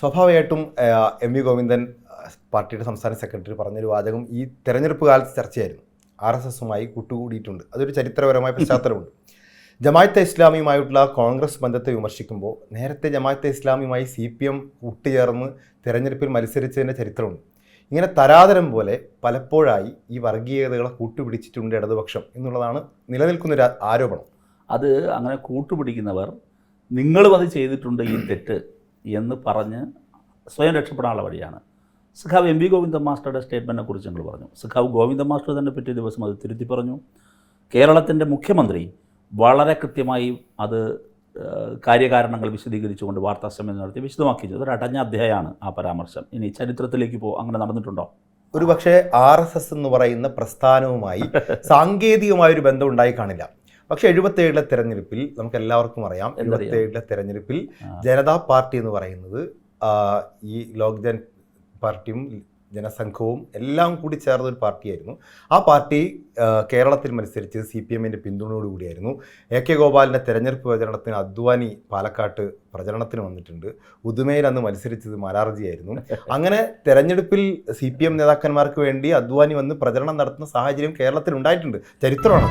സ്വാഭാവികമായിട്ടും M V Govindan പാർട്ടിയുടെ സംസ്ഥാന സെക്രട്ടറി പറഞ്ഞൊരു വാചകം ഈ തെരഞ്ഞെടുപ്പ് കാലത്ത് ചർച്ചയായിരുന്നു. RSSുമായി കൂട്ടുകൂടിയിട്ടുണ്ട്. അതൊരു ചരിത്രപരമായ പശ്ചാത്തലമുണ്ട്. ജമാഅത്തെ ഇസ്ലാമിയുമായിട്ടുള്ള കോൺഗ്രസ് ബന്ധത്തെ വിമർശിക്കുമ്പോൾ നേരത്തെ ജമാഅത്തെ ഇസ്ലാമിയുമായി CPM കൂട്ടുചേർന്ന് തെരഞ്ഞെടുപ്പിൽ മത്സരിച്ചതിൻ്റെ ചരിത്രമുണ്ട്. ഇങ്ങനെ തരാതരം പോലെ പലപ്പോഴായി ഈ വർഗീയതകളെ കൂട്ടുപിടിച്ചിട്ടുണ്ട് ഇടതുപക്ഷം എന്നുള്ളതാണ് നിലനിൽക്കുന്നൊരു ആരോപണം. അത് അങ്ങനെ കൂട്ടുപിടിക്കുന്നവർ നിങ്ങളും അത് ചെയ്തിട്ടുണ്ട് ഈ തെറ്റ് എന്ന് പറഞ്ഞ് സ്വയം രക്ഷപ്പെടാനുള്ള വഴിയാണ്. സഖാവ് എം വി ഗോവിന്ദൻ മാസ്റ്ററുടെ സ്റ്റേറ്റ്മെൻറ്റിനെ കുറിച്ച് ഞങ്ങൾ പറഞ്ഞു. സഖാവ് ഗോവിന്ദൻ മാസ്റ്റർ തന്നെ പിറ്റേ ദിവസം അത് തിരുത്തി പറഞ്ഞു. കേരളത്തിൻ്റെ മുഖ്യമന്ത്രി വളരെ കൃത്യമായി അത് കാര്യകാരണങ്ങൾ വിശദീകരിച്ചുകൊണ്ട് വാർത്താസമ്മേളനം നടത്തി വിശദമാക്കി. അതൊരു അടഞ്ഞ അധ്യായമാണ് ആ പരാമർശം. ഇനി ചരിത്രത്തിലേക്ക് അങ്ങനെ നടന്നിട്ടുണ്ടോ? ഒരു പക്ഷേ RSS എന്ന് പറയുന്ന പ്രസ്ഥാനവുമായി സാങ്കേതികമായൊരു ബന്ധം ഉണ്ടായി കാണില്ല. പക്ഷേ 77 തെരഞ്ഞെടുപ്പിൽ നമുക്ക് എല്ലാവർക്കും അറിയാം, 77 തെരഞ്ഞെടുപ്പിൽ ജനതാ പാർട്ടി എന്ന് പറയുന്നത് ഈ ലോക്ജൻ പാർട്ടിയും ജനസംഘവും എല്ലാം കൂടി ചേർന്നൊരു പാർട്ടിയായിരുന്നു. ആ പാർട്ടി കേരളത്തിൽ മത്സരിച്ചത് CPMൻ്റെ പിന്തുണയോടുകൂടിയായിരുന്നു. AK ഗോപാലിൻ്റെ തെരഞ്ഞെടുപ്പ് പ്രചരണത്തിന് അദ്വാനി പാലക്കാട്ട് പ്രചരണത്തിന് വന്നിട്ടുണ്ട്. ഉദുമയിൽ അന്ന് മത്സരിച്ചത് മാരാർജിയായിരുന്നു. അങ്ങനെ തെരഞ്ഞെടുപ്പിൽ CPM നേതാക്കന്മാർക്ക് വേണ്ടി അദ്വാനി വന്ന് പ്രചരണം നടത്തുന്ന സാഹചര്യം കേരളത്തിൽ ഉണ്ടായിട്ടുണ്ട്. ചരിത്രമാണ്.